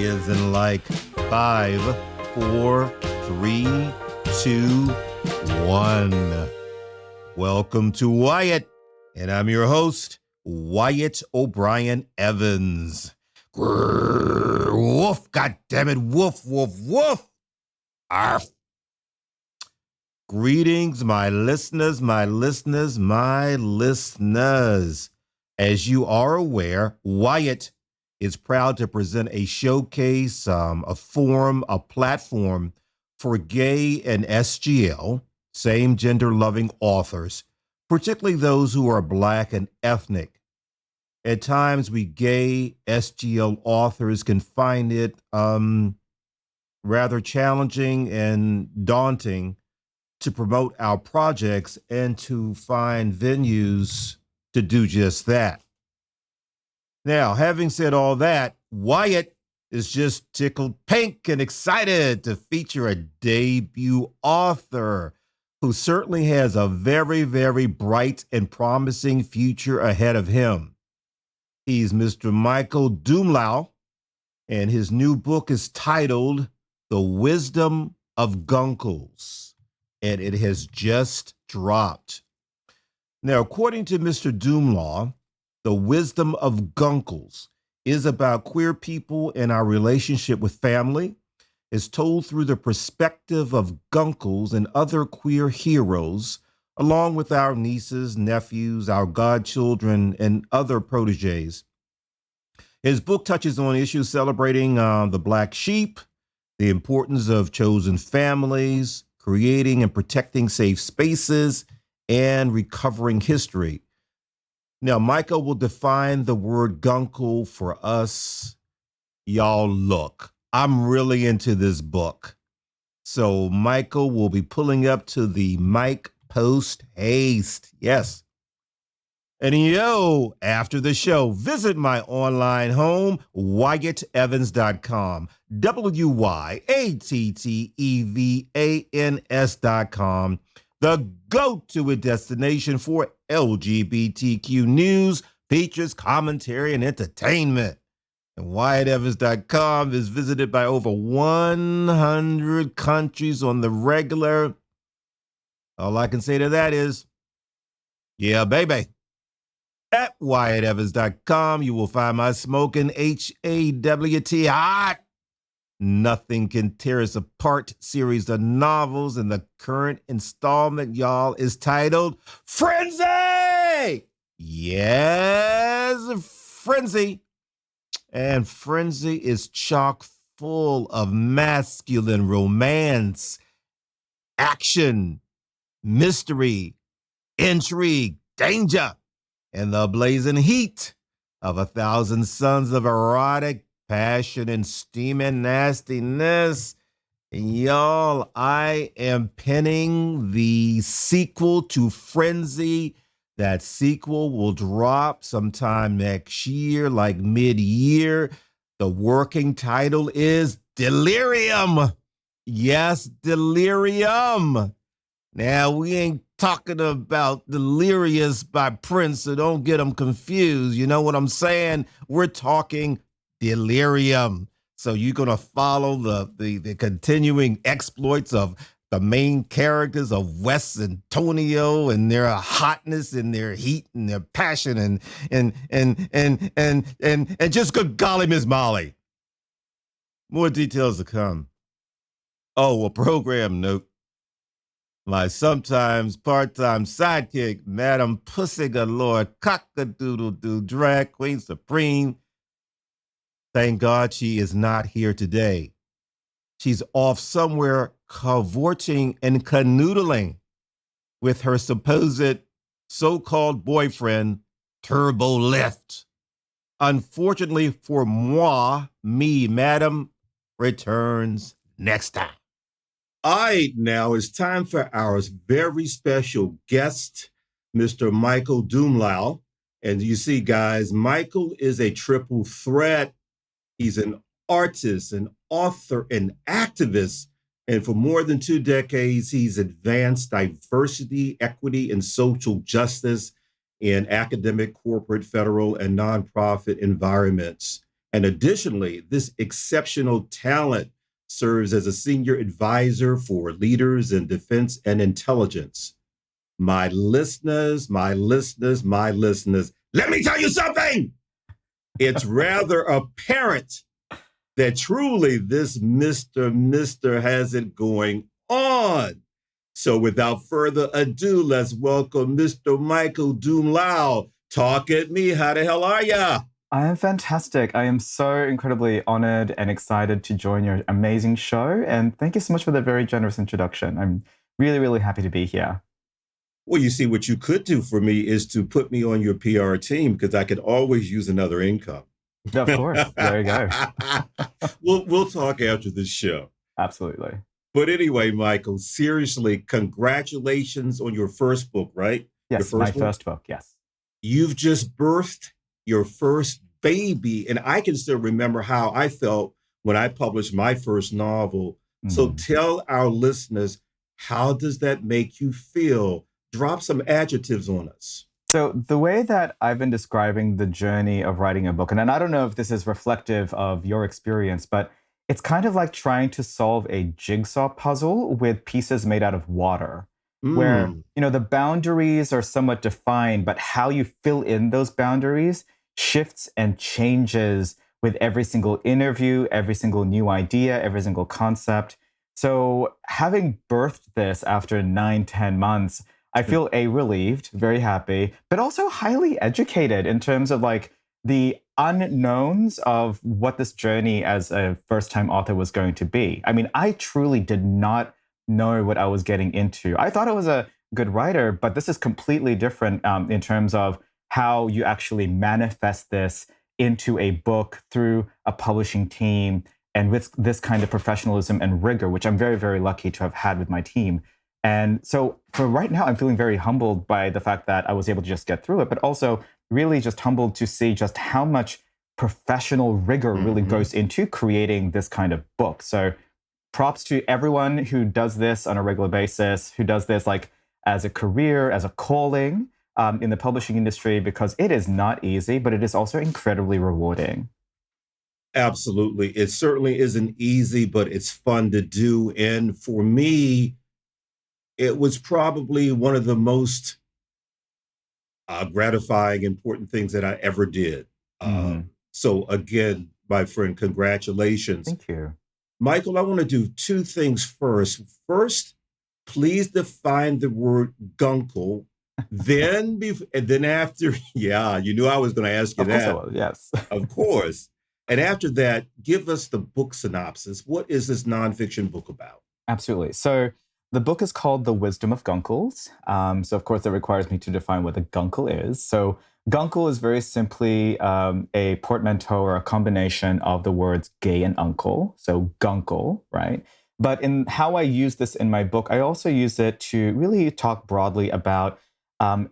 is in like 5, 4, 3, 2, 1. Welcome to Wyatt, and I'm your host, Wyatt O'Brien Evans. Grrr, woof, goddammit, woof, woof, woof. Arf. Greetings, my listeners. As you are aware, Wyatt is proud to present a showcase, a forum, a platform for gay and SGL, same gender loving authors, particularly those who are Black and ethnic. At times, we gay SGL authors can find it rather challenging and daunting to promote our projects and to find venues to do just that. Now, having said all that, Wyatt is just tickled pink and excited to feature a debut author who certainly has a very, very bright and promising future ahead of him. He's Mr. Michael Dumlao, and his new book is titled The Wisdom of Guncles, and it has just dropped. Now, according to Mr. Dumlao, The Wisdom of Guncles is about queer people and our relationship with family. It's told through the perspective of Guncles and other queer heroes, along with our nieces, nephews, our godchildren, and other proteges. His book touches on issues celebrating the Black sheep, the importance of chosen families, creating and protecting safe spaces, and recovering history. Now, Michael will define the word guncle for us. Y'all, look, I'm really into this book. So Michael will be pulling up to the mic post haste. Yes. And yo, after the show, visit my online home, WyattEvans.com, WYATTEVANS.com, the go-to destination for LGBTQ news, features, commentary, and entertainment. And WyattEvans.com is visited by over 100 countries on the regular. All I can say to that is, yeah, baby. At WyattEvans.com, you will find my smoking HAWT hot. Nothing Can Tear Us Apart series of novels, and the current installment, y'all, is titled Frenzy! Yes, Frenzy. And Frenzy is chock full of masculine romance, action, mystery, intrigue, danger, and the blazing heat of 1,000 suns of erotic passion and steaming nastiness. And y'all, I am penning the sequel to Frenzy. That sequel will drop sometime next year, like mid-year. The working title is Delirium. Yes, Delirium. Now, we ain't talking about Delirious by Prince, so don't get them confused. You know what I'm saying? We're talking Delirium. So you're going to follow the continuing exploits of the main characters of West Antonio and their hotness and their heat and their passion and just good golly, Miss Molly. More details to come. Oh, a program note. My sometimes part-time sidekick, Madam Pussy Galore, cock-a-doodle-doo, drag queen supreme. Thank God she is not here today. She's off somewhere cavorting and canoodling with her supposed so-called boyfriend, Turbo Lift. Unfortunately for me, Madam, returns next time. All right, now it's time for our very special guest, Mr. Michael Dumlao. And you see, guys, Michael is a triple threat. He's an artist, an author, an activist. And for more than 2 decades, he's advanced diversity, equity, and social justice in academic, corporate, federal, and nonprofit environments. And additionally, this exceptional talent serves as a senior advisor for leaders in defense and intelligence. My listeners, my listeners, my listeners, let me tell you something. It's rather apparent that truly this Mr. has it going on. So without further ado, let's welcome Mr. Michael Dumlao. Talk at me. How the hell are ya? I am fantastic. I am so incredibly honored and excited to join your amazing show. And thank you so much for the very generous introduction. I'm really, really happy to be here. Well, you see, what you could do for me is to put me on your PR team because I could always use another income. Of course. There you go. We'll talk after the show. Absolutely. But anyway, Michael, seriously, congratulations on your first book, right? Yes, my first book, yes. You've just birthed your first baby. And I can still remember how I felt when I published my first novel. So tell our listeners, how does that make you feel? Drop some adjectives on us. So the way that I've been describing the journey of writing a book, and I don't know if this is reflective of your experience, but it's kind of like trying to solve a jigsaw puzzle with pieces made out of water, where, the boundaries are somewhat defined, but how you fill in those boundaries shifts and changes with every single interview, every single new idea, every single concept. So having birthed this after 9, 10 months, I feel relieved, very happy, but also highly educated in terms of like the unknowns of what this journey as a first-time author was going to be. I mean, I truly did not know what I was getting into. I thought I was a good writer, but this is completely different in terms of how you actually manifest this into a book through a publishing team and with this kind of professionalism and rigor, which I'm very, very lucky to have had with my team. And so for right now, I'm feeling very humbled by the fact that I was able to just get through it, but also really just humbled to see just how much professional rigor really goes into creating this kind of book. So props to everyone who does this on a regular basis, who does this like as a career, as a calling in the publishing industry, because it is not easy, but it is also incredibly rewarding. Absolutely. It certainly isn't easy, but it's fun to do. And for me, it was probably one of the most gratifying, important things that I ever did. So again, my friend, congratulations. Thank you. Michael, I want to do two things first. First, please define the word guncle. And then after, yeah, you knew I was going to ask you that. Of course I was, yes. Of course. And after that, give us the book synopsis. What is this nonfiction book about? Absolutely. So the book is called The Wisdom of Guncles. So, of course, that requires me to define what a guncle is. So guncle is very simply a portmanteau or a combination of the words gay and uncle. So guncle, right? But in how I use this in my book, I also use it to really talk broadly about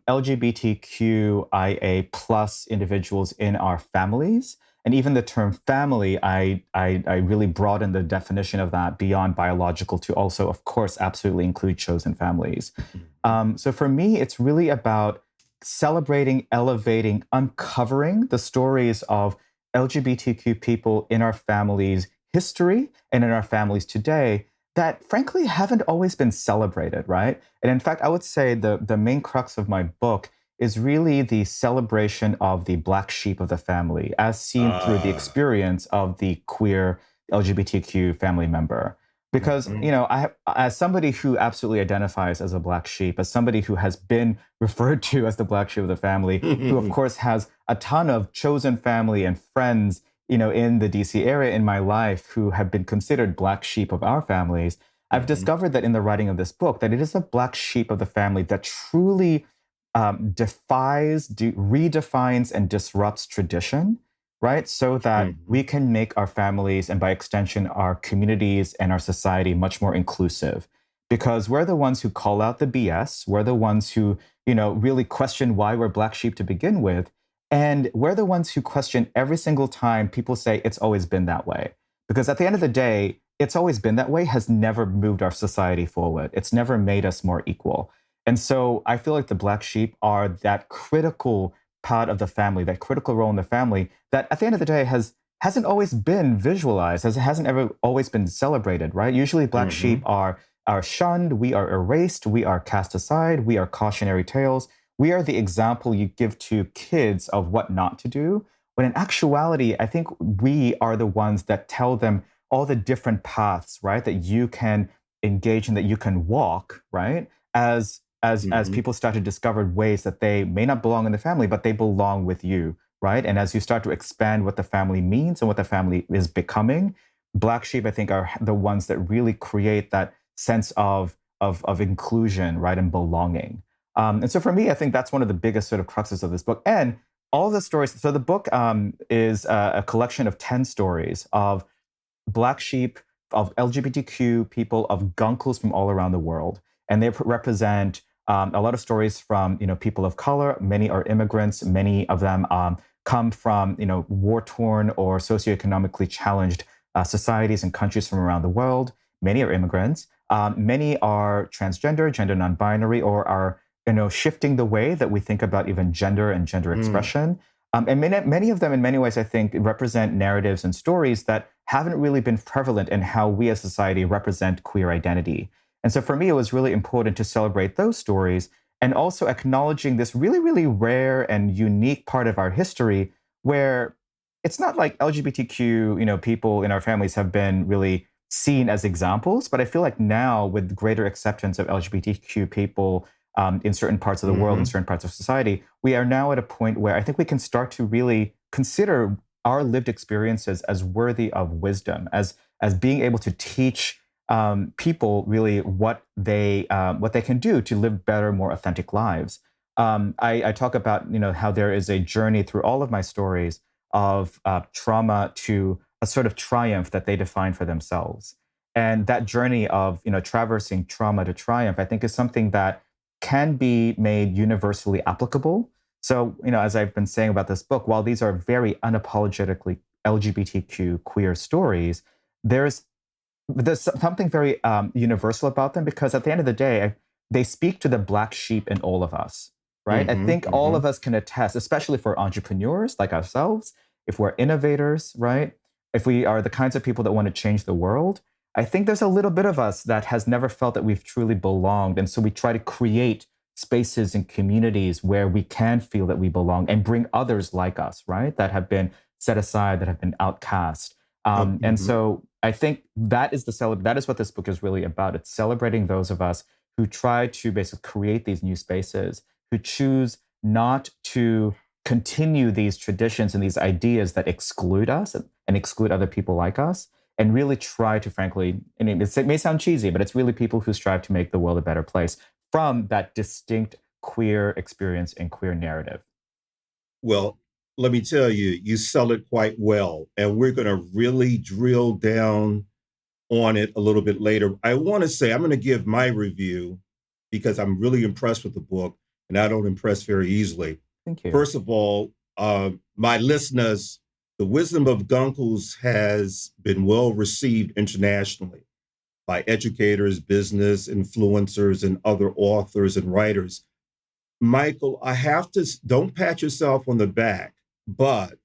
LGBTQIA plus individuals in our families. And even the term family, I really broaden the definition of that beyond biological to also, of course, absolutely include chosen families. So for me, it's really about celebrating, elevating, uncovering the stories of LGBTQ people in our families' history and in our families today that frankly haven't always been celebrated, right? And in fact, I would say the main crux of my book is really the celebration of the black sheep of the family as seen through the experience of the queer LGBTQ family member. Because, as somebody who absolutely identifies as a black sheep, as somebody who has been referred to as the black sheep of the family, who of course has a ton of chosen family and friends, in the DC area in my life who have been considered black sheep of our families, I've discovered that in the writing of this book, that it is a black sheep of the family that truly redefines and disrupts tradition, right? So that we can make our families and by extension, our communities and our society much more inclusive. Because we're the ones who call out the BS. We're the ones who, really question why we're black sheep to begin with. And we're the ones who question every single time people say it's always been that way. Because at the end of the day, it's always been that way has never moved our society forward. It's never made us more equal. And so I feel like the black sheep are that critical part of the family, that critical role in the family that at the end of the day has hasn't always been visualized, as it hasn't ever always been celebrated, right? Usually black sheep Hmm. are shunned, we are erased, we are cast aside, we are cautionary tales. We are the example you give to kids of what not to do. When in actuality, I think we are the ones that tell them all the different paths, right, that you can engage in, that you can walk, right? As Hmm. people start to discover ways that they may not belong in the family, but they belong with you, right? And as you start to expand what the family means and what the family is becoming, black sheep, I think, are the ones that really create that sense of inclusion, right, and belonging. And so for me, I think that's one of the biggest sort of cruxes of this book. And all the stories. So the book is a collection of 10 stories of black sheep, of LGBTQ people, of guncles from all around the world, and they represent a lot of stories from people of color. Many are immigrants. Many of them come from war torn or socioeconomically challenged societies and countries from around the world. Many are immigrants. Many are transgender, gender non-binary, or are shifting the way that we think about even gender and gender Mm. expression. And many of them, in many ways, I think, represent narratives and stories that haven't really been prevalent in how we as society represent queer identity. And so for me, it was really important to celebrate those stories and also acknowledging this really, really rare and unique part of our history where it's not like LGBTQ, people in our families have been really seen as examples, but I feel like now with greater acceptance of LGBTQ people in certain parts of the world, in Hmm. certain parts of society, we are now at a point where I think we can start to really consider our lived experiences as worthy of wisdom, as being able to teach people really what they can do to live better, more authentic lives. I talk about how there is a journey through all of my stories of trauma to a sort of triumph that they define for themselves, and that journey of traversing trauma to triumph, I think, is something that can be made universally applicable. So, as I've been saying about this book, while these are very unapologetically LGBTQ queer stories, there's something very universal about them because at the end of the day, they speak to the black sheep in all of us, right? I Hmm. think all of us can attest, especially for entrepreneurs like ourselves, if we're innovators, right? If we are the kinds of people that want to change the world, I think there's a little bit of us that has never felt that we've truly belonged. And so we try to create spaces and communities where we can feel that we belong and bring others like us, right? That have been set aside, that have been outcast. And Hmm. so I think that is that is what this book is really about. It's celebrating those of us who try to basically create these new spaces, who choose not to continue these traditions and these ideas that exclude us and exclude other people like us, and really try to, frankly, I mean, it may sound cheesy, but it's really people who strive to make the world a better place from that distinct queer experience and queer narrative. Well, let me tell you, you sell it quite well. And we're going to really drill down on it a little bit later. I want to say I'm going to give my review because I'm really impressed with the book and I don't impress very easily. Thank you. First of all, my listeners, The Wisdom of Guncles has been well received internationally by educators, business influencers, and other authors and writers. Michael, I have to, don't pat yourself on the back, but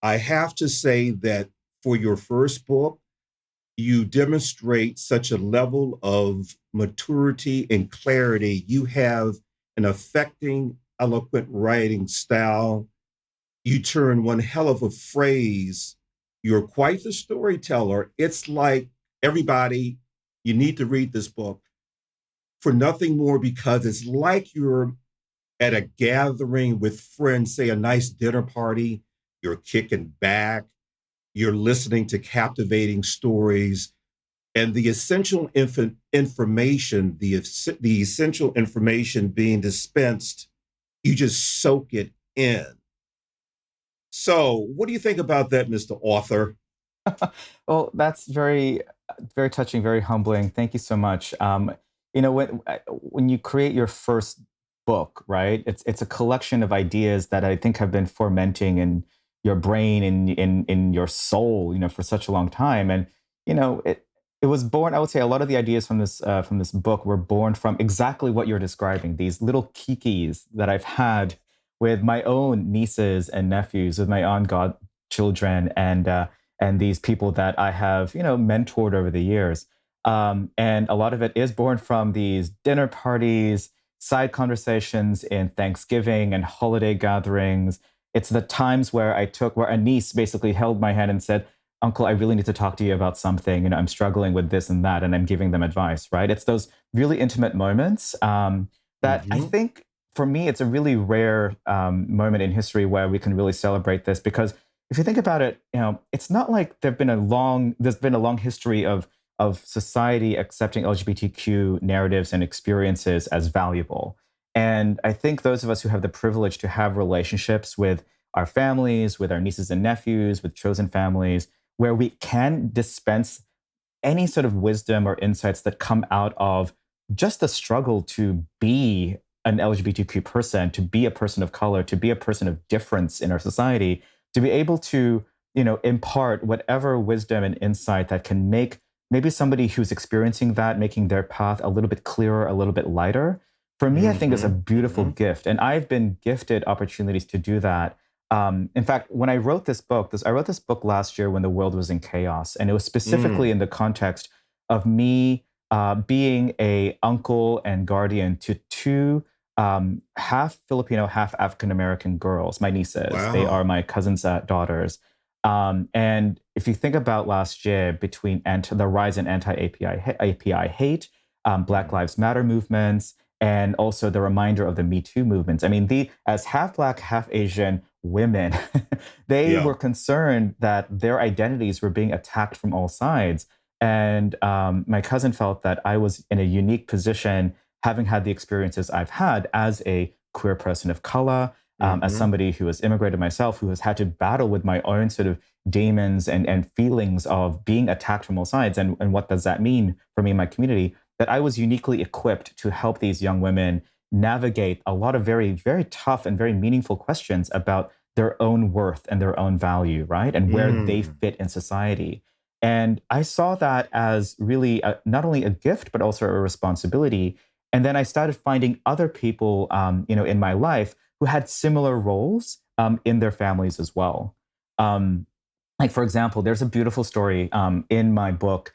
I have to say that for your first book, you demonstrate such a level of maturity and clarity. You have an affecting, eloquent writing style. You turn one hell of a phrase. You're quite the storyteller. It's like everybody, you need to read this book for nothing more because it's like you're at a gathering with friends, say a nice dinner party, you're kicking back, you're listening to captivating stories, and the essential information, the essential information being dispensed, you just soak it in. So, what do you think about that, Mr. Author? Well, that's very touching, very humbling. Thank you so much. When you create your first book, right? It's a collection of ideas that I think have been fermenting in your brain and in your soul, for such a long time. And it was born. I would say a lot of the ideas from this book were born from exactly what you're describing. These little kikis that I've had with my own nieces and nephews, with my own godchildren and these people that I have, mentored over the years. And a lot of it is born from these dinner parties, side conversations in Thanksgiving and holiday gatherings. It's the times where where a niece basically held my hand and said, Uncle, I really need to talk to you about something. I'm struggling with this and that, and I'm giving them advice, right? It's those really intimate moments that I Hmm. think for me, it's a really rare moment in history where we can really celebrate this because if you think about it, it's not like there's been a long history of society accepting LGBTQ narratives and experiences as valuable. And I think those of us who have the privilege to have relationships with our families, with our nieces and nephews, with chosen families, where we can dispense any sort of wisdom or insights that come out of just the struggle to be an LGBTQ person, to be a person of color, to be a person of difference in our society, to be able to, impart whatever wisdom and insight that can make maybe somebody who's experiencing that, making their path a little bit clearer, a little bit lighter. For me, I think it's a Hmm. beautiful Hmm. gift. And I've been gifted opportunities to do that. In fact, when I wrote this book, I wrote this book last year when the world was in chaos, and it was specifically in the context of me being a uncle and guardian to two half Filipino, half African American girls, my nieces. They are Wow. my cousin's daughters. And if you think about last year, between the rise in API hate, Black Mhm. Lives Matter movements, and also the reminder of the Me Too movements. I mean, as half Black, half Asian women, they Yeah. were concerned that their identities were being attacked from all sides. And my cousin felt that I was in a unique position, having had the experiences I've had as a queer person of color, as Hmm. somebody who has immigrated myself, who has had to battle with my own sort of demons and feelings of being attacked from all sides. And what does that mean for me and my community? That I was uniquely equipped to help these young women navigate a lot of very, very tough and very meaningful questions about their own worth and their own value, right? And where they Mm. fit in society. And I saw that as really not only a gift, but also a responsibility. And then I started finding other people, in my life who had similar roles in their families as well. Um, like, for example, there's a beautiful story in my book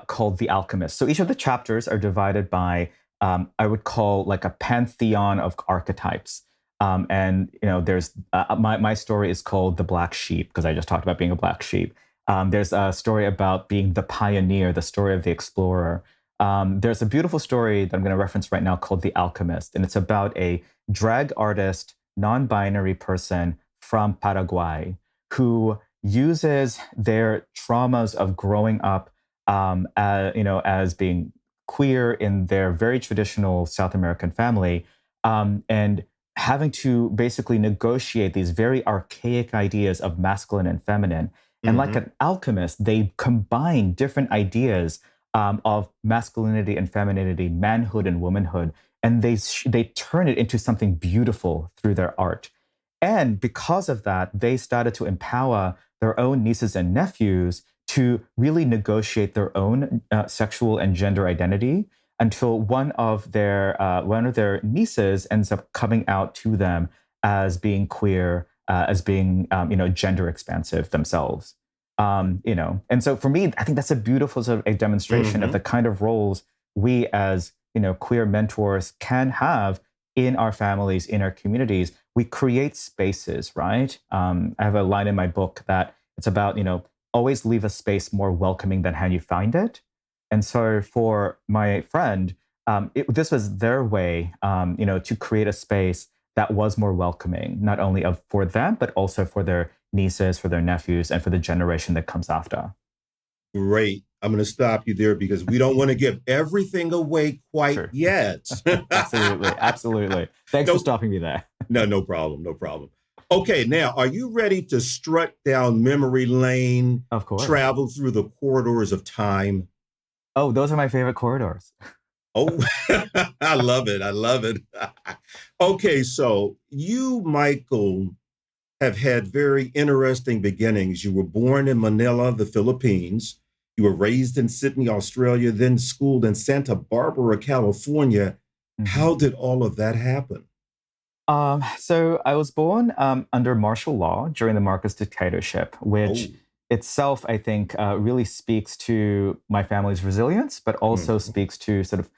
called The Alchemist. So each of the chapters are divided by, I would call like a pantheon of archetypes. And there's my story is called The Black Sheep because I just talked about being a black sheep. There's a story about being the pioneer, the story of the explorer. There's a beautiful story that I'm going to reference right now called The Alchemist, and it's about a drag artist, non-binary person from Paraguay who uses their traumas of growing up, as being queer in their very traditional South American family, and having to basically negotiate these very archaic ideas of masculine and feminine. And like Hmm. an alchemist, they combine different ideas of masculinity and femininity, manhood and womanhood, and they turn it into something beautiful through their art. And because of that, they started to empower their own nieces and nephews to really negotiate their own sexual and gender identity until one of their nieces ends up coming out to them as being queer, as being gender expansive themselves. And so for me, I think that's a beautiful sort of a demonstration of Hmm. the kind of roles we as queer mentors can have in our families, in our communities. We create spaces, right? I have a line in my book that it's about, always leave a space more welcoming than how you find it. And so for my friend, this was their way, to create a space that was more welcoming, not only for them, but also for their nieces, for their nephews, and for the generation that comes after. Great. I'm going to stop you there because we don't want to give everything away quite Sure. yet. Absolutely. Absolutely. Thanks for No, stopping me there. no problem. No problem. Okay, now are you ready to strut down memory lane, Of course. travel through the corridors of time? Oh, those are my favorite corridors. Oh, I love it. I love it. Okay, so you, Michael, have had very interesting beginnings. You were born in Manila, the Philippines. You were raised in Sydney, Australia, then schooled in Santa Barbara, California. Mhm. How did all of that happen? So I was born under martial law during the Marcos dictatorship, which Oh. itself, I think, really speaks to my family's resilience, but also Mhm. speaks to sort of,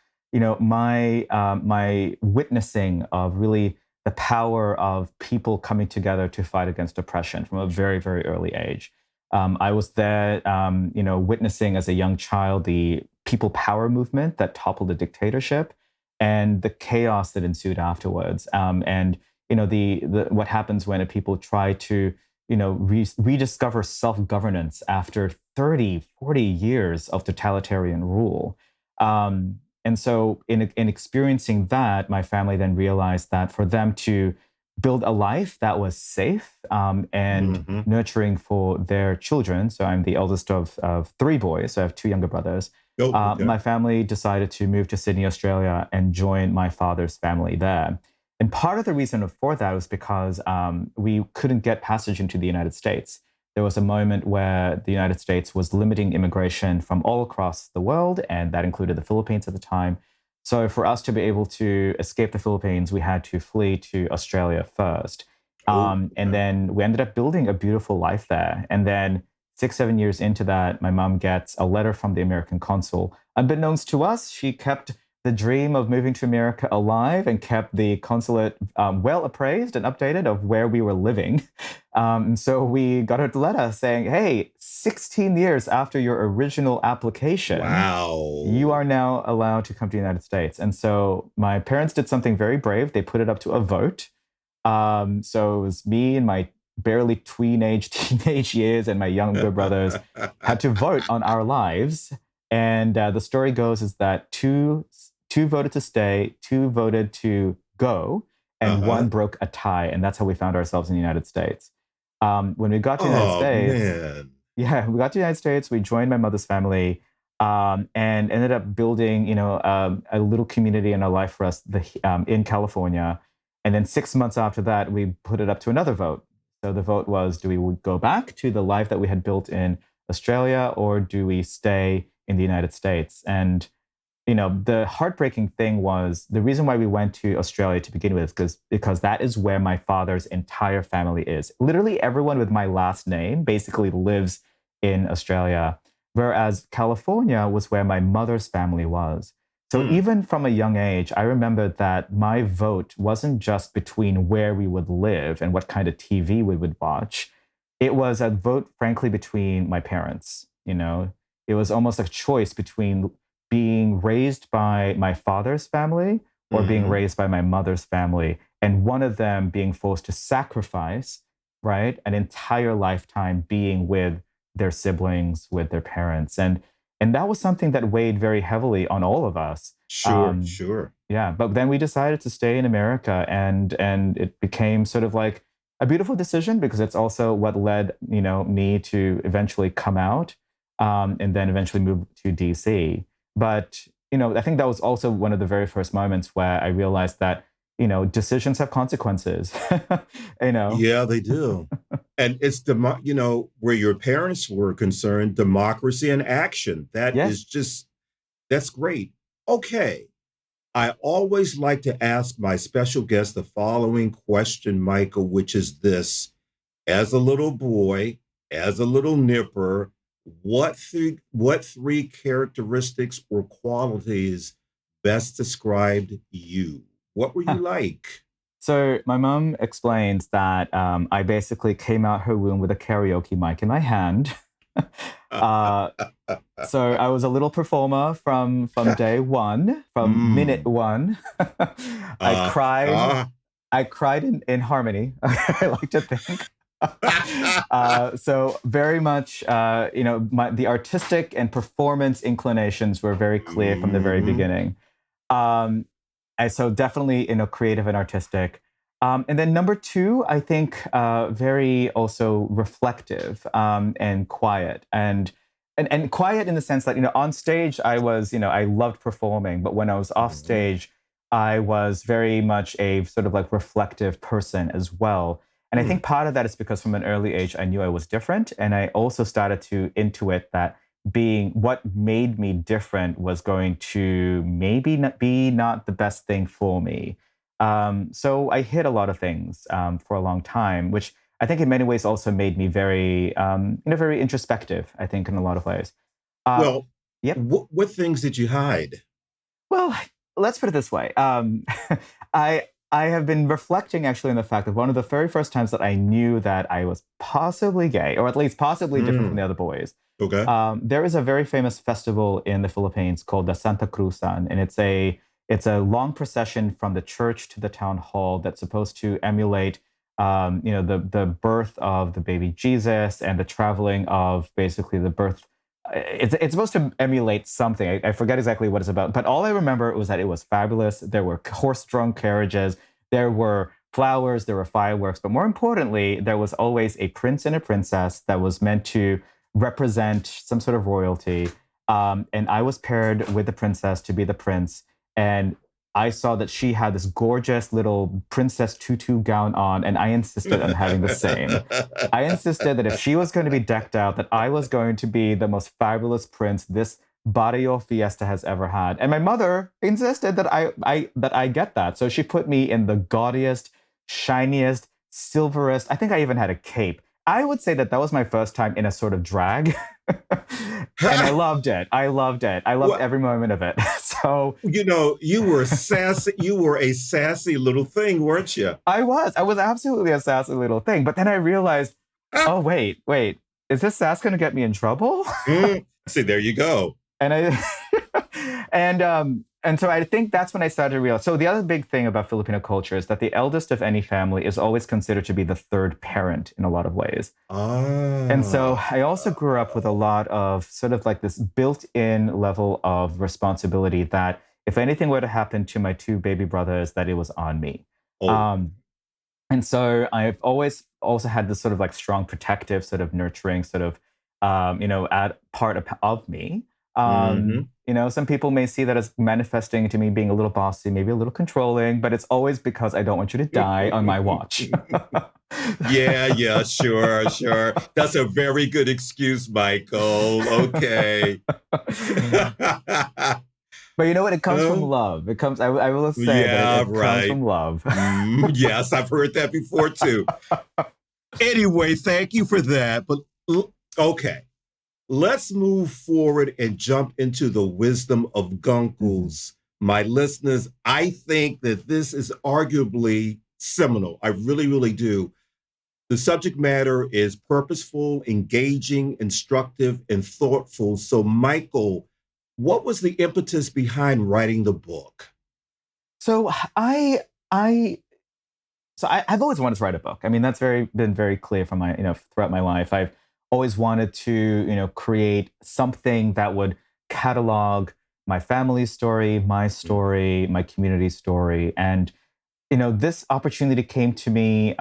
my witnessing of really the power of people coming together to fight against oppression from a very, very early age. I was there, witnessing as a young child the people power movement that toppled the dictatorship and the chaos that ensued afterwards. And the what happens when people try to rediscover self-governance after 30, 40 years of totalitarian rule. And so in experiencing that, my family then realized that for them to build a life that was safe and Mhm. nurturing for their children. So I'm the eldest of three boys. So I have two younger brothers. Oh, okay. My family decided to move to Sydney, Australia, and join my father's family there. And part of the reason for that was because we couldn't get passage into the United States. There was a moment where the United States was limiting immigration from all across the world, and that included the Philippines at the time. So, for us to be able to escape the Philippines, we had to flee to Australia first. Oh, And okay. then we ended up building a beautiful life there. And then 6, 7 years into that, my mom gets a letter from the American consul. Unbeknownst to us, she kept the dream of moving to America alive and kept the consulate well appraised and updated of where we were living. So we got a letter saying, hey, 16 years after your original application, you Wow. are now allowed to come to the United States. And so my parents did something very brave. They put it up to a vote. So it was me and my barely teenage years and my younger brothers had to vote on our lives. And the story goes is that two voted to stay, two voted to go, and one Uh-huh. broke a tie. And that's how we found ourselves in the United States. When we got to the United Oh, States, man. yeah, we got to the United States. We joined my mother's family, and ended up building, a little community and a life for us in California. And then 6 months after that, we put it up to another vote. So the vote was: do we go back to the life that we had built in Australia, or do we stay in the United States? And the heartbreaking thing was the reason why we went to Australia to begin with, because that is where my father's entire family is. Literally everyone with my last name basically lives in Australia, whereas California was where my mother's family was. So Mm. even from a young age, I remember that my vote wasn't just between where we would live and what kind of TV we would watch. It was a vote, frankly, between my parents. It was almost a choice between being raised by my father's family or being Mhm. raised by my mother's family, and one of them being forced to sacrifice, right, an entire lifetime being with their siblings, with their parents. And that was something that weighed very heavily on all of us. Sure, Um, sure. yeah, but then we decided to stay in America, and it became sort of like a beautiful decision because it's also what led me to eventually come out, and then eventually move to DC. But I think that was also one of the very first moments where I realized that decisions have consequences. you know, Yeah, they do. And it's where your parents were concerned, democracy in action. That is yes. just that's great. Okay. I always like to ask my special guest the following question, Michael, which is this: as a little boy, as a little nipper, what three characteristics or qualities best described you? What were you like? So my mom explains that I basically came out her womb with a karaoke mic in my hand. uh, so I was a little performer from day one, from minute Mm. one. I Uh, cried. uh. I cried in harmony. I like to think. So very much, the artistic and performance inclinations were very clear from the very Mhm. beginning. Um, and so definitely, creative and artistic. And then number two, I think, very also reflective, and quiet, and quiet in the sense that on stage I was, I loved performing, but when I was off Mhm. stage, I was very much a sort of like reflective person as well. And I think Mm. part of that is because from an early age I knew I was different, and I also started to intuit that being what made me different was going to maybe not be not the best thing for me. So I hid a lot of things for a long time, which I think in many ways also made me very, very introspective, I think, in a lot of ways. Uh, Well, yep. what things did you hide? Well, let's put it this way. I have been reflecting actually on the fact that one of the very first times that I knew that I was possibly gay, or at least possibly different from Mm, the other boys. okay. There is a very famous festival in the Philippines called the Santa Cruzan, and it's a long procession from the church to the town hall that's supposed to emulate, the birth of the baby Jesus and the traveling of basically the birth. It's supposed to emulate something. I forget exactly what it's about, but all I remember was that it was fabulous. There were horse-drawn carriages, there were flowers, there were fireworks, but more importantly, there was always a prince and a princess that was meant to represent some sort of royalty. And I was paired with the princess to be the prince. And I saw that she had this gorgeous little princess tutu gown on, and I insisted on having the same. I insisted that if she was going to be decked out, that I was going to be the most fabulous prince this Barrio Fiesta has ever had. And my mother insisted that I get that. So she put me in the gaudiest, shiniest, silverest. I think I even had a cape. I would say that that was my first time in a sort of drag. And I loved it. I loved it. I loved Well, every moment of it. So you were sassy. You were a sassy little thing, weren't you? I was absolutely a sassy little thing. But then I realized, oh, wait, is this sass going to get me in trouble? See, there you go. And and so I think that's when I started to realize. So the other big thing about Filipino culture is that the eldest of any family is always considered to be the third parent in a lot of ways. And so Ah, I also grew up with a lot of sort of like this built-in level of responsibility that if anything were to happen to my two baby brothers, that it was on me. oh, Um, and so I've always also had this sort of like strong protective, sort of nurturing, sort of at part of me. mm-hmm. Some people may see that as manifesting to me being a little bossy, maybe a little controlling, but it's always because I don't want you to die on my watch. Yeah, yeah, sure, sure. That's a very good excuse, Michael. Okay. But you know what? It comes from Oh, love. It comes. I will say that yeah, it comes right. from love. Yes, I've heard that before too. Anyway, thank you for that. But okay, let's move forward and jump into the wisdom of Mhm. Guncles. My listeners, I think that this is arguably seminal. I really, really do. The subject matter is purposeful, engaging, instructive, and thoughtful. So, Michael, what was the impetus behind writing the book? So I, I've always wanted to write a book. I mean, that's been very clear from my throughout my life. I've always wanted to create something that would catalog my family's story, my community story, and this opportunity came to me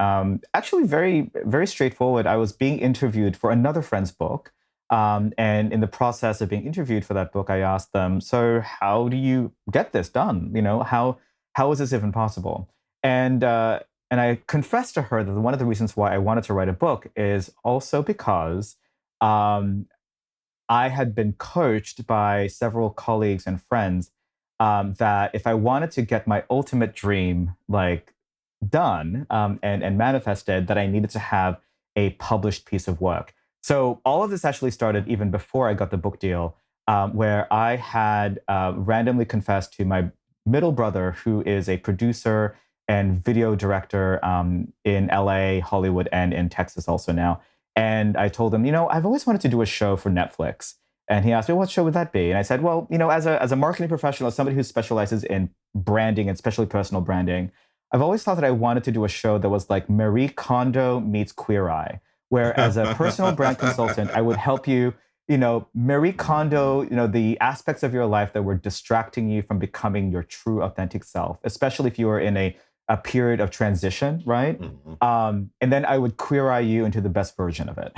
actually very, very straightforward. I was being interviewed for another friend's book. And in the process of being interviewed for that book, I asked them, so how do you get this done? How is this even possible? And I confessed to her that one of the reasons why I wanted to write a book is also because um, I had been coached by several colleagues and friends that if I wanted to get my ultimate dream like done and manifested, that I needed to have a published piece of work. So all of this actually started even before I got the book deal, where I had randomly confessed to my middle brother, who is a producer and video director in LA, Hollywood, and in Texas also now. And I told him, I've always wanted to do a show for Netflix. And he asked me, what show would that be? And I said, well, as a marketing professional, as somebody who specializes in branding and especially personal branding, I've always thought that I wanted to do a show that was like Marie Kondo meets Queer Eye, where as a personal brand consultant, I would help you, Marie Kondo, the aspects of your life that were distracting you from becoming your true authentic self, especially if you were in a period of transition, right? Mhm. And then I would queer eye you into the best version of it.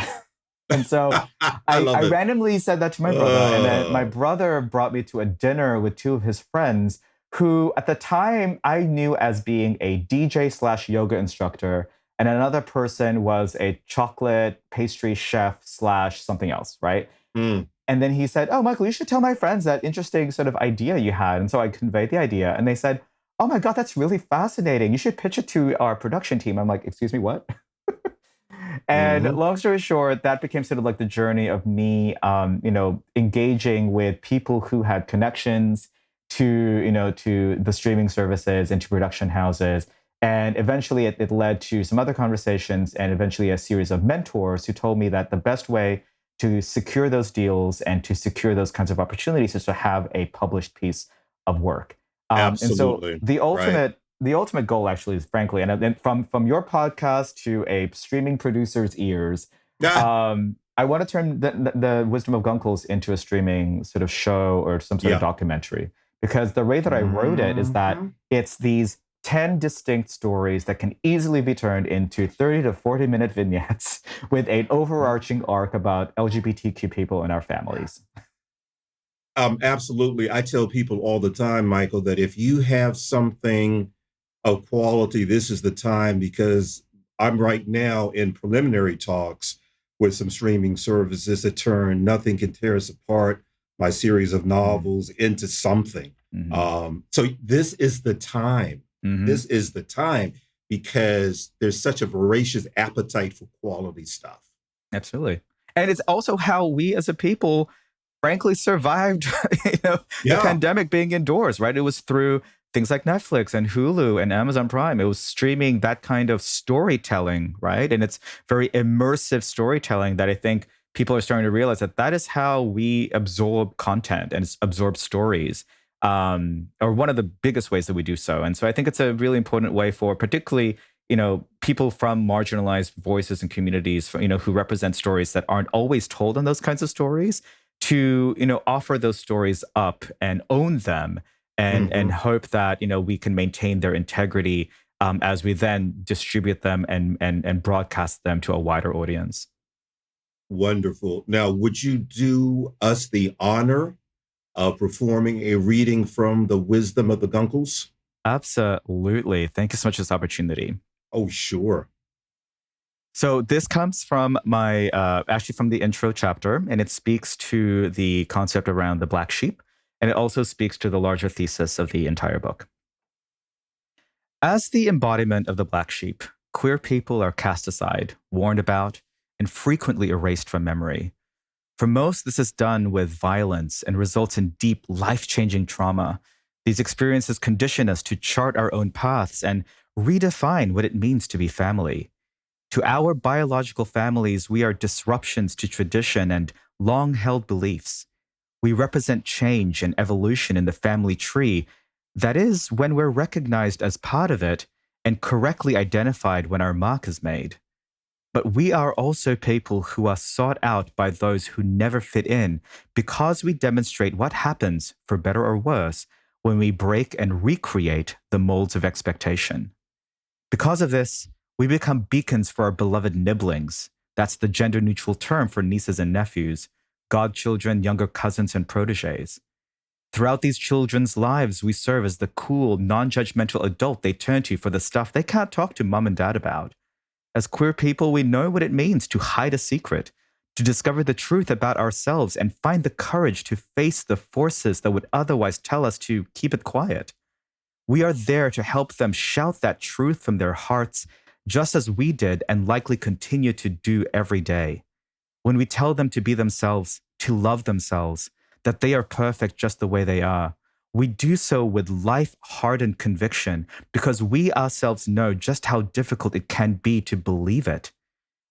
And so I I love it. randomly said that to my brother. And then my Oh. brother brought me to a dinner with two of his friends who at the time I knew as being a DJ/yoga instructor. And another person was a chocolate pastry chef slash something else, right? Mm. And then he said, oh, Michael, you should tell my friends that interesting sort of idea you had. And so I conveyed the idea. And they said, oh my God, that's really fascinating. You should pitch it to our production team. I'm like, excuse me, what? And Hmm. long story short, that became sort of like the journey of me, engaging with people who had connections to, to the streaming services and to production houses. And eventually it led to some other conversations and eventually a series of mentors who told me that the best way to secure those deals and to secure those kinds of opportunities is to have a published piece of work. And so Absolutely. the Right. ultimate goal actually is frankly, and then from your podcast to a streaming producer's ears, Ah, I want to turn the Wisdom of Guncles into a streaming sort of show or some sort of yeah. documentary, because the way that I wrote it is that Mhm. it's these 10 distinct stories that can easily be turned into 30 to 40-minute vignettes with an overarching arc about LGBTQ people in our families. Absolutely. I tell people all the time, Michael, that if you have something of quality, this is the time, because I'm right now in preliminary talks with some streaming services that turn Nothing Can Tear Us Apart, my series of Mm-hmm. novels, into something. Mm-hmm. So this is the time. Mm-hmm. This is the time because there's such a voracious appetite for quality stuff. Absolutely. And it's also how we as a people frankly survived the Yeah. pandemic being indoors, right? It was through things like Netflix and Hulu and Amazon Prime. It was streaming that kind of storytelling, right? And it's very immersive storytelling that I think people are starting to realize that that is how we absorb content and absorb stories, or one of the biggest ways that we do so. And so I think it's a really important way for particularly people from marginalized voices and communities, who represent stories that aren't always told on those kinds of stories, to offer those stories up and own them, and Mhm. hope that we can maintain their integrity, as we then distribute them and broadcast them to a wider audience. Wonderful. Now, would you do us the honor of performing a reading from the Wisdom of the Guncles? Absolutely. Thank you so much for this opportunity. Oh, sure. So this comes from my actually from the intro chapter, and it speaks to the concept around the black sheep, and it also speaks to the larger thesis of the entire book. As the embodiment of the black sheep, queer people are cast aside, warned about, and frequently erased from memory. For most, this is done with violence and results in deep, life changing trauma. These experiences condition us to chart our own paths and redefine what it means to be family. To our biological families, we are disruptions to tradition and long held beliefs. We represent change and evolution in the family tree. That is, when we're recognized as part of it and correctly identified when our mark is made. But we are also people who are sought out by those who never fit in because we demonstrate what happens, for better or worse, when we break and recreate the molds of expectation. Because of this, we become beacons for our beloved nibblings. That's the gender neutral term for nieces and nephews, godchildren, younger cousins, and proteges. Throughout these children's lives, we serve as the cool, non judgmental adult they turn to for the stuff they can't talk to mom and dad about. As queer people, we know what it means to hide a secret, to discover the truth about ourselves, and find the courage to face the forces that would otherwise tell us to keep it quiet. We are there to help them shout that truth from their hearts, just as we did and likely continue to do every day. When we tell them to be themselves, to love themselves, that they are perfect just the way they are, we do so with life hardened conviction because we ourselves know just how difficult it can be to believe it.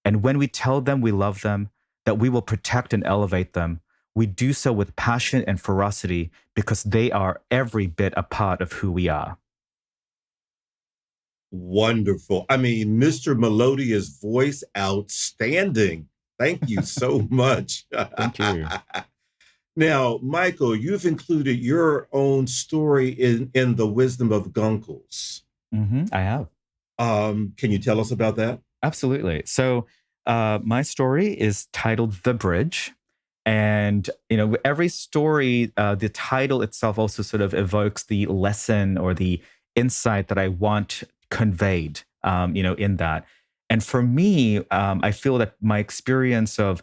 And when we tell them we love them, that we will protect and elevate them, we do so with passion and ferocity because they are every bit a part of who we are. Wonderful. I mean, Mr. Melodious voice, outstanding. Thank you so much. Thank you. Now, Michael, you've included your own story in the Wisdom of Guncles. I have. Can you tell us about that? Absolutely. So, my story is titled The Bridge. And, every story, the title itself also sort of evokes the lesson or the insight that I want conveyed, in that. And for me, I feel that my experience of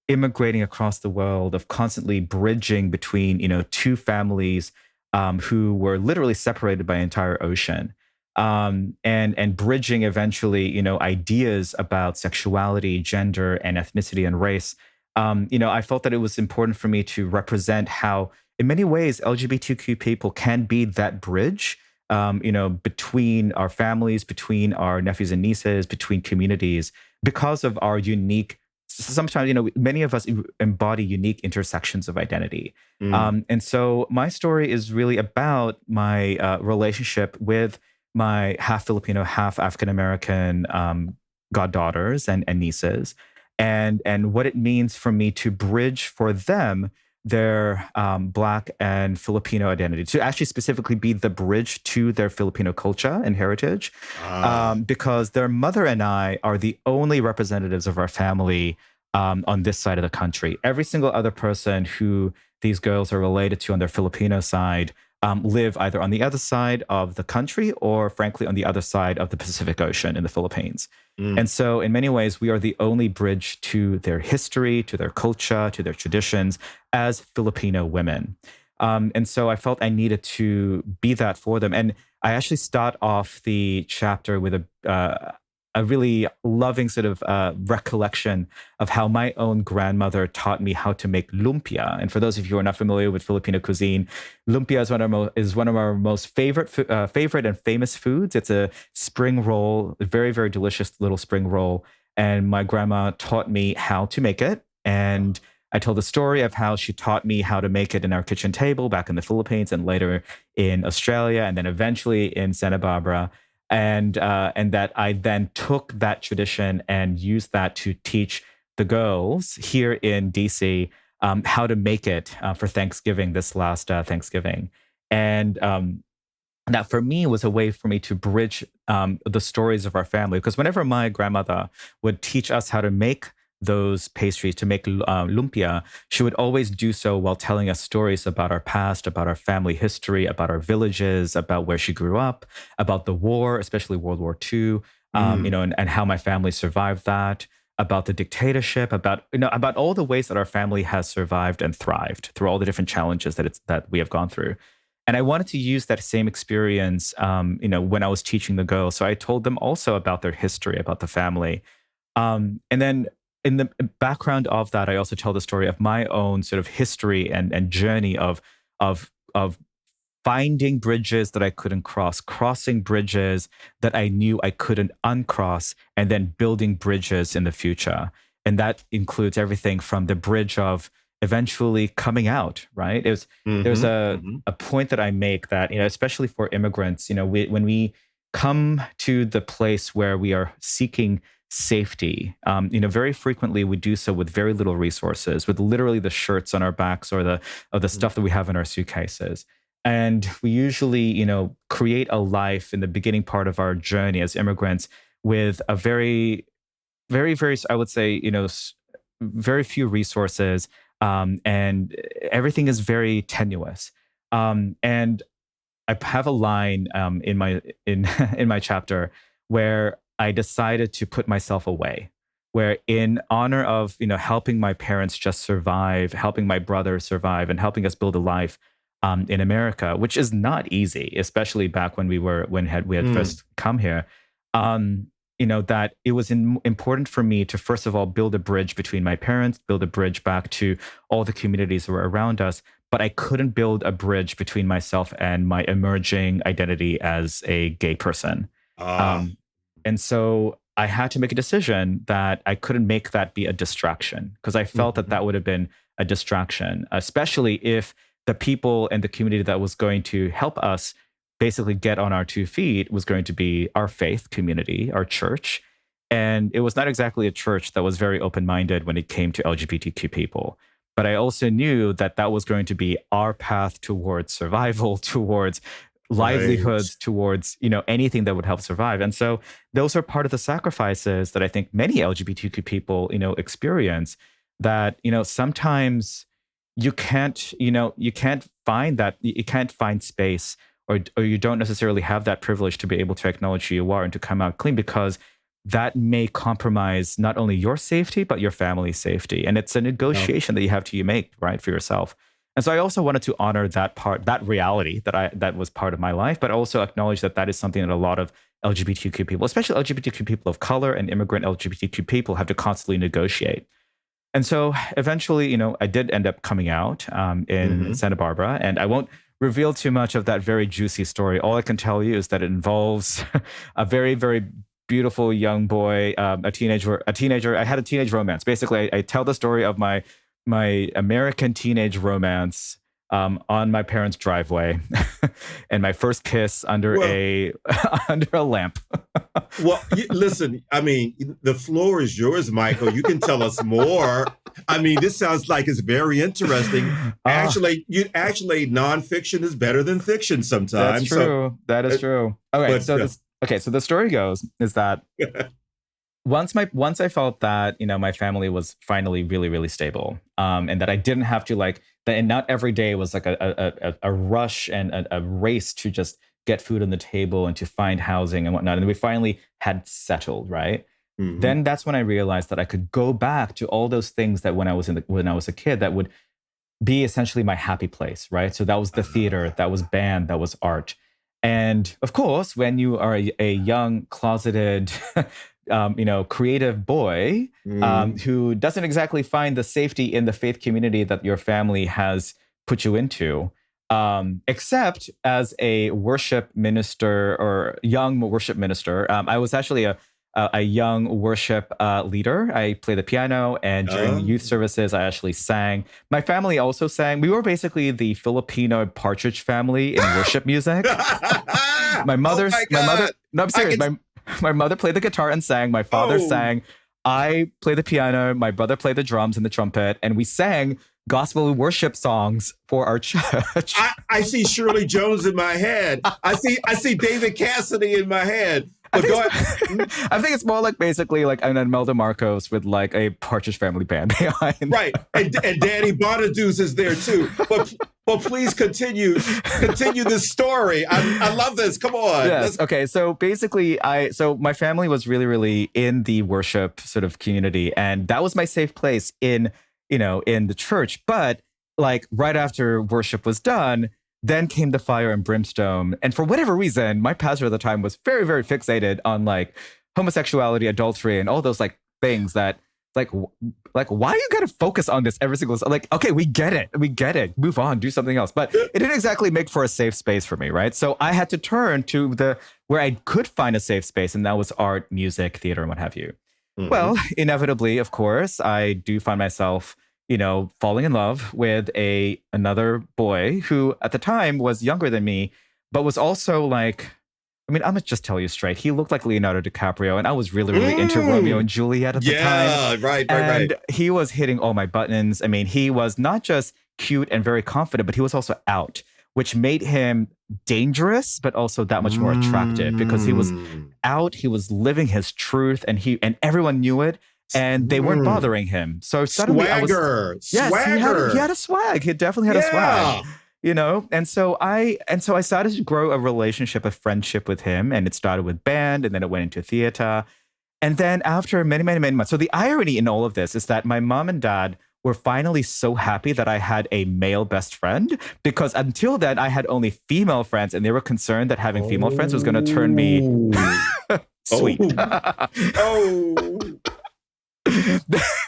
immigrating across the world, of constantly bridging between, two families, who were literally separated by an entire ocean. And bridging eventually, ideas about sexuality, gender, and ethnicity and race. I felt that it was important for me to represent how, in many ways, LGBTQ people can be that bridge, between our families, between our nephews and nieces, between communities, because of our unique. Sometimes, many of us embody unique intersections of identity. And so my story is really about my relationship with my half Filipino, half African American goddaughters and nieces, and what it means for me to bridge for them their Black and Filipino identity, to actually specifically be the bridge to their Filipino culture and heritage, because their mother and I are the only representatives of our family on this side of the country. Every single other person who these girls are related to on their Filipino side live either on the other side of the country or, frankly, on the other side of the Pacific Ocean in the Philippines. And so, in many ways, we are the only bridge to their history, to their culture, to their traditions as Filipino women. And so I felt I needed to be that for them. And I actually start off the chapter with a really loving sort of recollection of how my own grandmother taught me how to make lumpia. And for those of you who are not familiar with Filipino cuisine, lumpia is one of our most favorite and famous foods. It's a spring roll, a very, very delicious little spring roll. And my grandma taught me how to make it. And I told the story of how she taught me how to make it in our kitchen table back in the Philippines and later in Australia and then eventually in Santa Barbara. And that I then took that tradition and used that to teach the girls here in DC how to make it for Thanksgiving this last Thanksgiving. And that for me was a way for me to bridge the stories of our family. Because whenever my grandmother would teach us how to make those pastries, to make lumpia, she would always do so while telling us stories about our past, about our family history, about our villages, about where she grew up, about the war, especially World War II, and how my family survived that, about the dictatorship, about all the ways that our family has survived and thrived through all the different challenges that we have gone through. And I wanted to use that same experience, when I was teaching the girls. So I told them also about their history, about the family. And then in the background of that, I also tell the story of my own sort of history and journey of finding bridges that I couldn't cross, crossing bridges that I knew I couldn't uncross, and then building bridges in the future. And that includes everything from the bridge of eventually coming out, right? There's a point that I make that, especially for immigrants, when we come to the place where we are seeking safety, very frequently we do so with very little resources, with literally the shirts on our backs or the stuff that we have in our suitcases. And we usually, create a life in the beginning part of our journey as immigrants with a very, very, very, I would say, very few resources, and everything is very tenuous. And I have a line in my chapter where I decided to put myself away, where in honor of, helping my parents just survive, helping my brother survive, and helping us build a life in America, which is not easy, especially back when we had first come here. That it was important for me to, first of all, build a bridge between my parents, build a bridge back to all the communities that were around us. But I couldn't build a bridge between myself and my emerging identity as a gay person. And so I had to make a decision that I couldn't make that be a distraction, because I felt that would have been a distraction, especially if the people and the community that was going to help us basically get on our 2 feet was going to be our faith community, our church. And it was not exactly a church that was very open-minded when it came to LGBTQ people. But I also knew that was going to be our path towards survival, towards livelihoods, towards, anything that would help survive. And so those are part of the sacrifices that I think many LGBTQ people, experience, that, sometimes you can't find that, you can't find space, or you don't necessarily have that privilege to be able to acknowledge who you are and to come out clean, because that may compromise not only your safety, but your family's safety. And it's a negotiation that you have to make, right, for yourself. And so I also wanted to honor that part, that reality that was part of my life, but also acknowledge that that is something that a lot of LGBTQ people, especially LGBTQ people of color and immigrant LGBTQ people, have to constantly negotiate. And so eventually, I did end up coming out in Santa Barbara, and I won't reveal too much of that very juicy story. All I can tell you is that it involves a very, very beautiful young boy, a teenager. I had a teenage romance. Basically, I tell the story of my American teenage romance on my parents' driveway, and my first kiss under under a lamp. Well, listen, I mean, the floor is yours, Michael. You can tell us more. I mean, this sounds like it's very interesting. Actually, nonfiction is better than fiction sometimes. That's true. That is true. Okay, so the story goes is that once I felt that my family was finally really, really stable, and that I didn't have to and not every day was like a rush and a race to just get food on the table and to find housing and whatnot, and we finally had settled, right? Then that's when I realized that I could go back to all those things that when I was a kid that would be essentially my happy place, right? So that was the theater, that was band, that was art. And of course, when you are a young, closeted, creative boy who doesn't exactly find the safety in the faith community that your family has put you into, except as a worship minister or young worship minister. I was actually a young worship leader. I played the piano, and during youth services, I actually sang. My family also sang. We were basically the Filipino Partridge family in worship music. My mother, no, I'm serious. My mother played the guitar and sang. My father sang. I played the piano. My brother played the drums and the trumpet, and we sang gospel worship songs for our church. I see Shirley Jones in my head. I see David Cassidy in my head. I think it's more like basically like an Imelda Marcos with like a Partridge Family band behind. Right, and Danny Bonaduce is there too. But please continue this story. I love this. Come on. Yes. Okay. So basically, so my family was really, really in the worship sort of community, and that was my safe place in the church. But like right after worship was done, then came the fire and brimstone. And for whatever reason, my pastor at the time was very, very fixated on like homosexuality, adultery, and all those like things that like why you gotta focus on this every single, like, okay, we get it, move on, do something else. But it didn't exactly make for a safe space for me, right? So I had to turn to where I could find a safe space, and that was art, music, theater, and what have you. Well, inevitably, of course, I do find myself falling in love with another boy who at the time was younger than me, but was also like, I'm gonna just tell you straight. He looked like Leonardo DiCaprio, and I was really, really into Romeo and Juliet at the time. Yeah, right. And he was hitting all my buttons. I mean, he was not just cute and very confident, but he was also out, which made him dangerous, but also that much more attractive because he was out. He was living his truth, and everyone knew it. And they weren't bothering him. So suddenly swagger. He had a swag. He definitely had a swag. And so I started to grow a relationship, a friendship with him. And it started with band, and then it went into theater. And then after many, many, many months. So the irony in all of this is that my mom and dad were finally so happy that I had a male best friend, because until then I had only female friends, and they were concerned that having female friends was going to turn me sweet.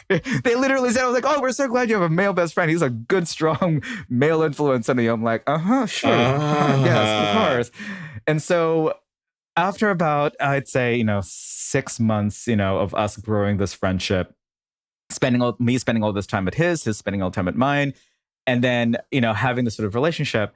They literally said, I was like, oh, we're so glad you have a male best friend. He's a good, strong male influence on you. I'm like, sure. Yes, of course. And so after about, I'd say, 6 months, of us growing this friendship, spending all this time at his spending all the time at mine, and then, having this sort of relationship,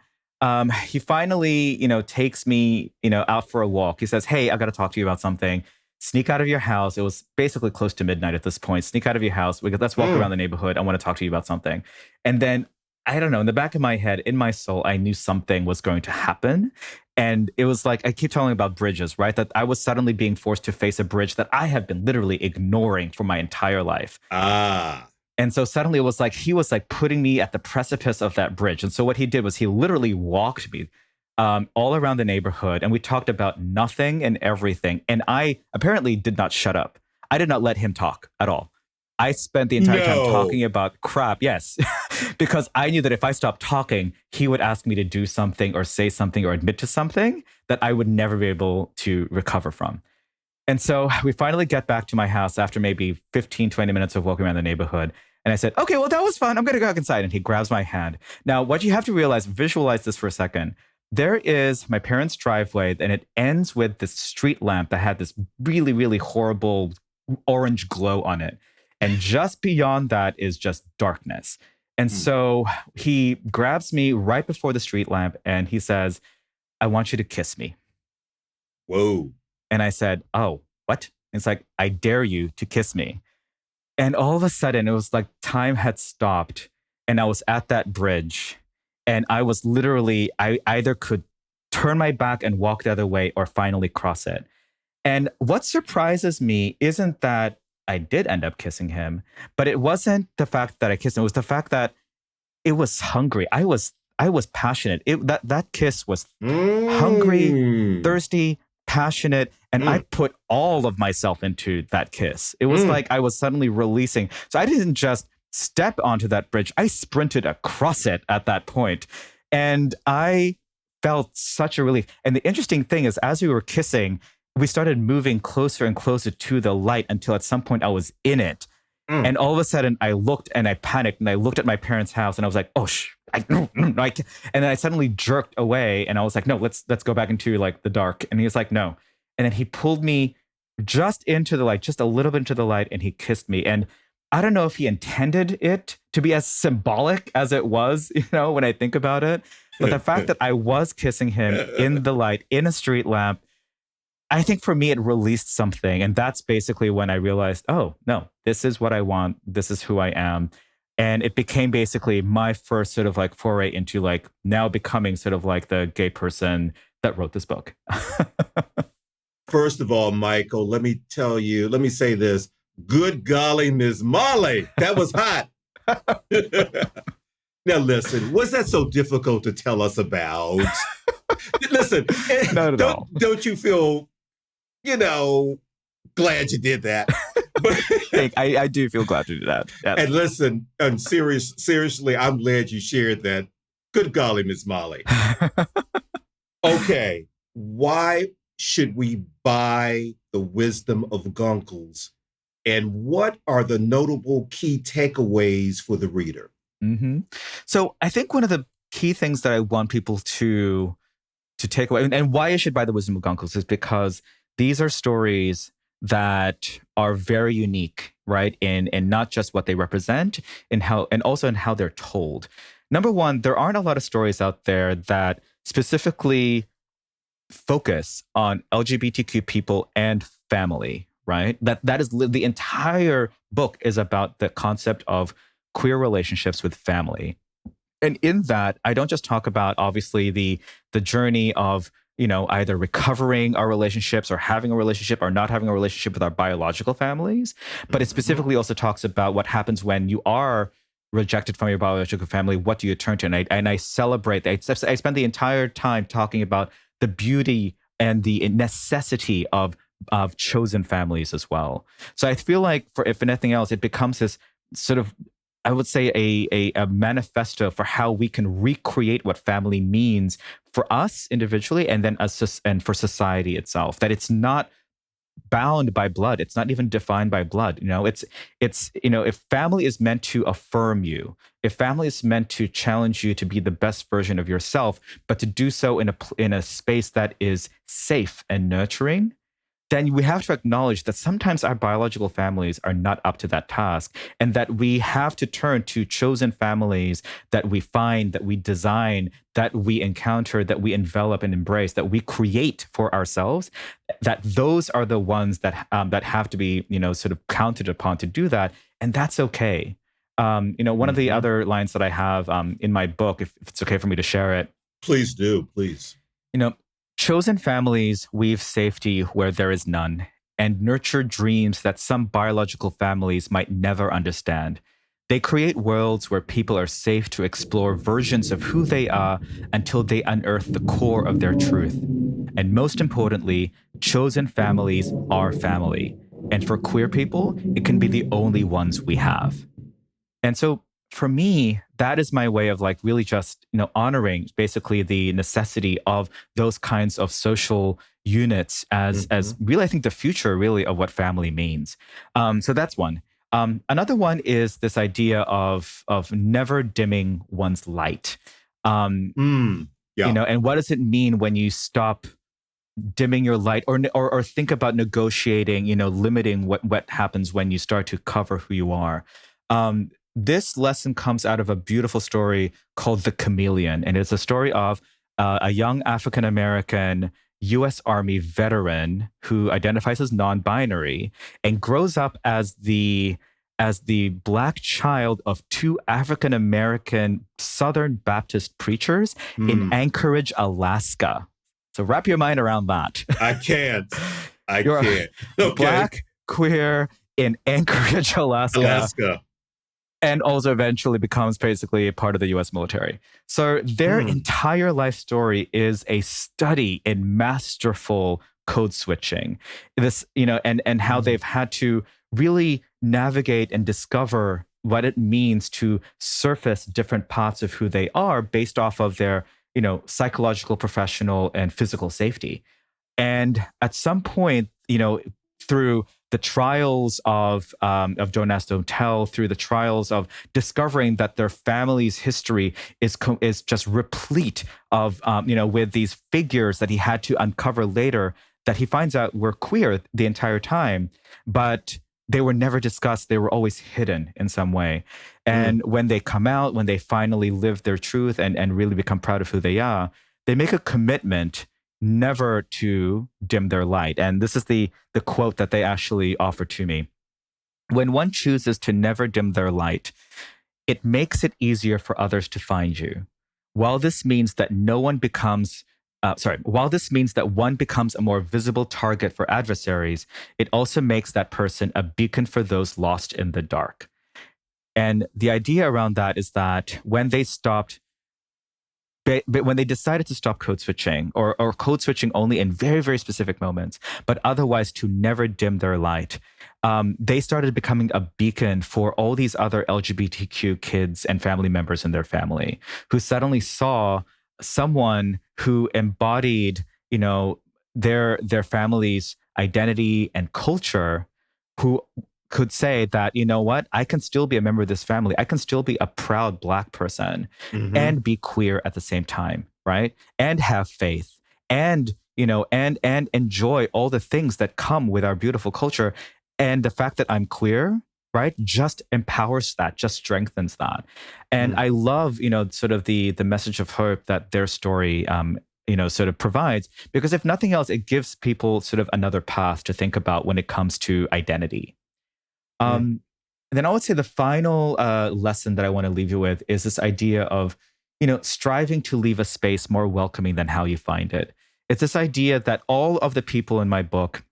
he finally, takes me, out for a walk. He says, hey, I got to talk to you about something. Sneak out of your house. It was basically close to midnight at this point. Sneak out of your house. Let's walk around the neighborhood. I want to talk to you about something. And then, I don't know, in the back of my head, in my soul, I knew something was going to happen. And it was like, I keep telling about bridges, right? That I was suddenly being forced to face a bridge that I have been literally ignoring for my entire life. And so suddenly it was like, he was like putting me at the precipice of that bridge. And so what he did was he literally walked me all around the neighborhood, and we talked about nothing and everything. And I apparently did not shut up. I did not let him talk at all. I spent the entire time talking about crap. Yes. because I knew that if I stopped talking, he would ask me to do something or say something or admit to something that I would never be able to recover from. And so we finally get back to my house after maybe 15, 20 minutes of walking around the neighborhood. And I said, okay, well, that was fun. I'm going to go inside. And he grabs my hand. Now, what you have to realize, visualize this for a second. There is my parents' driveway, and it ends with this street lamp that had this really, really horrible orange glow on it. And just beyond that is just darkness. And so he grabs me right before the street lamp and he says, I want you to kiss me. Whoa. And I said, oh, what? It's like, I dare you to kiss me. And all of a sudden, it was like time had stopped and I was at that bridge. And I was literally, I either could turn my back and walk the other way or finally cross it. And what surprises me isn't that I did end up kissing him, but it wasn't the fact that I kissed him. It was the fact that it was hungry. I was passionate. That kiss was hungry, thirsty, passionate, and I put all of myself into that kiss. It was like I was suddenly releasing. So I didn't just step onto that bridge. I sprinted across it at that point, and I felt such a relief. And the interesting thing is, as we were kissing, we started moving closer and closer to the light until at some point I was in it. And all of a sudden I looked and I panicked and I looked at my parents' house and I was like, oh, no, and then I suddenly jerked away and I was like, no, let's go back into like the dark. And he was like, no. And then he pulled me just into the light, just a little bit into the light, and he kissed me. And I don't know if he intended it to be as symbolic as it was, when I think about it. But the fact that I was kissing him in the light, in a street lamp, I think for me, it released something. And that's basically when I realized, oh, no, this is what I want. This is who I am. And it became basically my first sort of like foray into like now becoming sort of like the gay person that wrote this book. First of all, Michael, let me say this. Good golly, Ms. Molly, that was hot. Now, listen, was that so difficult to tell us about? Listen, not at all. Don't you feel, glad you did that? I do feel glad you did that. Yes. And listen, and seriously, I'm glad you shared that. Good golly, Miss Molly. Okay, why should we buy The Wisdom of Guncles? And what are the notable key takeaways for the reader? Mm-hmm. So I think one of the key things that I want people to take away, and why I should buy The Wisdom of Guncles, is because these are stories that are very unique, right? In not just what they represent, and also in how they're told. Number one, there aren't a lot of stories out there that specifically focus on LGBTQ people and family, right? That is the entire book is about the concept of queer relationships with family. And in that, I don't just talk about obviously the journey of, either recovering our relationships or having a relationship or not having a relationship with our biological families, but it specifically also talks about what happens when you are rejected from your biological family. What do you turn to? And I celebrate. I spend the entire time talking about the beauty and the necessity of chosen families as well. So I feel like, if anything else, it becomes this sort of, I would say, a manifesto for how we can recreate what family means for us individually, and then and for society itself. That it's not bound by blood. It's not even defined by blood. It's if family is meant to affirm you, if family is meant to challenge you to be the best version of yourself, but to do so in a space that is safe and nurturing, then we have to acknowledge that sometimes our biological families are not up to that task, and that we have to turn to chosen families that we find, that we design, that we encounter, that we envelop and embrace, that we create for ourselves, that those are the ones that have to be, sort of counted upon to do that. And that's okay. One of the other lines that I have in my book, if it's okay for me to share it. Please do, please. Chosen families weave safety where there is none, and nurture dreams that some biological families might never understand. They create worlds where people are safe to explore versions of who they are until they unearth the core of their truth. And most importantly, chosen families are family. And for queer people, it can be the only ones we have. And so for me, that is my way of like really just, honoring basically the necessity of those kinds of social units as really, I think, the future really of what family means. So that's one. Another one is this idea of never dimming one's light. Yeah. And what does it mean when you stop dimming your light, or think about negotiating, limiting what happens when you start to cover who you are. This lesson comes out of a beautiful story called The Chameleon, and it's a story of a young African American U.S. Army veteran who identifies as non-binary and grows up as the black child of two African American Southern Baptist preachers in Anchorage, Alaska. So wrap your mind around that. I can't. You're can't. Okay. Black, queer in Anchorage, Alaska. And also eventually becomes basically a part of the US military. So their entire life story is a study in masterful code switching. This, and how they've had to really navigate and discover what it means to surface different parts of who they are based off of their, psychological, professional, and physical safety. And at some point, through the trials of Don't Ask, Don't Tell, through the trials of discovering that their family's history is just replete of, with these figures that he had to uncover later that he finds out were queer the entire time, but they were never discussed. They were always hidden in some way. And when they come out, when they finally live their truth and really become proud of who they are, they make a commitment never to dim their light. And this is the quote that they actually offer to me. When one chooses to never dim their light, it makes it easier for others to find you. While this means that one becomes a more visible target for adversaries, it also makes that person a beacon for those lost in the dark. And the idea around that is that when they decided to stop code switching, or code switching only in very, very specific moments, but otherwise to never dim their light, they started becoming a beacon for all these other LGBTQ kids and family members in their family who suddenly saw someone who embodied, their family's identity and culture, who could say that, what, I can still be a member of this family. I can still be a proud Black person and be queer at the same time, right? And have faith and, and enjoy all the things that come with our beautiful culture. And the fact that I'm queer, right, just empowers that, just strengthens that. And I love, sort of the message of hope that their story, sort of provides, because if nothing else, it gives people sort of another path to think about when it comes to identity. And then I would say the final lesson that I want to leave you with is this idea of, striving to leave a space more welcoming than how you find it. It's this idea that all of the people in my book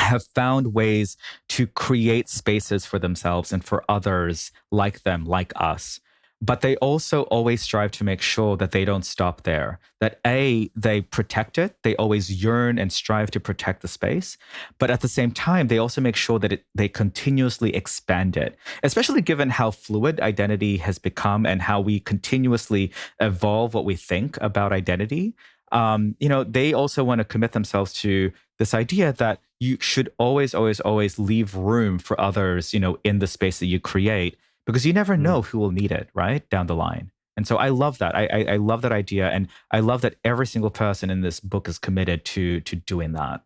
have found ways to create spaces for themselves and for others like them, like us. But they also always strive to make sure that they don't stop there, that they protect it. They always yearn and strive to protect the space. But at the same time, they also make sure that they continuously expand it, especially given how fluid identity has become and how we continuously evolve what we think about identity. They also want to commit themselves to this idea that you should always, always, always leave room for others, in the space that you create, because you never know who will need it, right, down the line. And so I love that. I love that idea. And I love that every single person in this book is committed to doing that.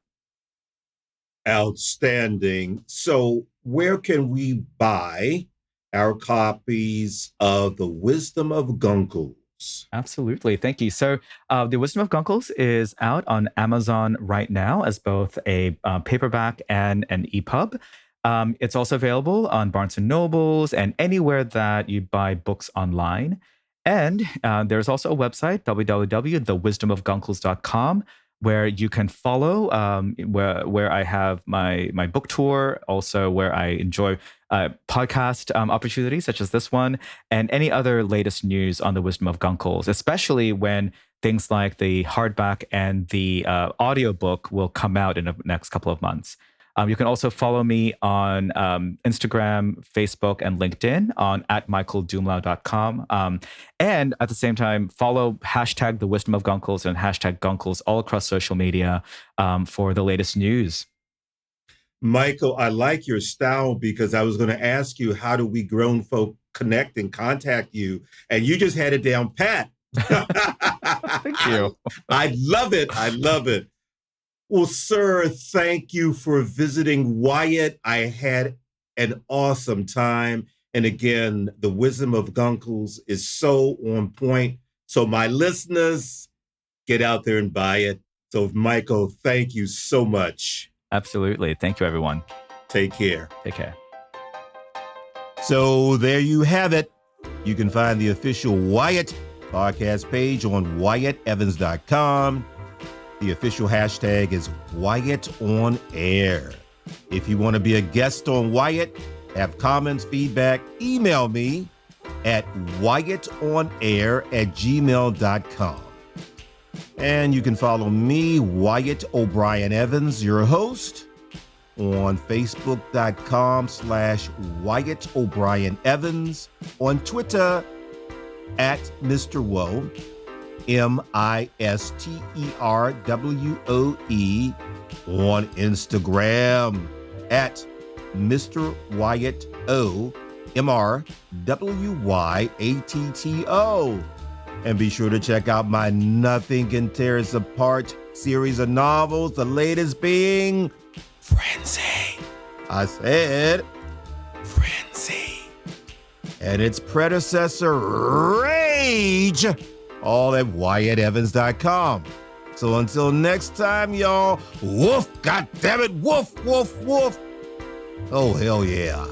Outstanding. So where can we buy our copies of The Wisdom of Guncles? Absolutely. Thank you. So The Wisdom of Guncles is out on Amazon right now as both a paperback and an EPUB. It's also available on Barnes & Nobles and anywhere that you buy books online. And there's also a website, www.thewisdomofguncles.com, where you can follow, where I have my book tour, also where I enjoy podcast opportunities such as this one, and any other latest news on The Wisdom of Guncles, especially when things like the hardback and the audiobook will come out in the next couple of months. You can also follow me on Instagram, Facebook, and LinkedIn on @michaeldumlao.com. And at the same time, follow hashtag the Wisdom of Guncles and hashtag Guncles all across social media for the latest news. Michael, I like your style because I was going to ask you, how do we grown folk connect and contact you? And you just had it down pat. Thank you. I love it. I love it. Well, sir, thank you for visiting Wyatt. I had an awesome time. And again, the Wisdom of Guncles is so on point. So my listeners, get out there and buy it. So Michael, thank you so much. Absolutely. Thank you, everyone. Take care. Take care. So there you have it. You can find the official Wyatt podcast page on WyattEvans.com. The official hashtag is Wyatt on Air. If you want to be a guest on Wyatt, have comments, feedback, email me at wyattonair@gmail.com. And you can follow me, Wyatt O'Brien Evans, your host, on Facebook.com/Wyatt O'Brien Evans, on Twitter at Mr. Woe, MISTERWOE, on Instagram at Mr. Wyatt O, MRWYATTO. And be sure to check out my Nothing Can Tear Us Apart series of novels, the latest being Frenzy. I said Frenzy. And its predecessor, Rage, all at WyattEvans.com. So until next time, y'all, woof, goddammit, woof, woof, woof. Oh, hell yeah.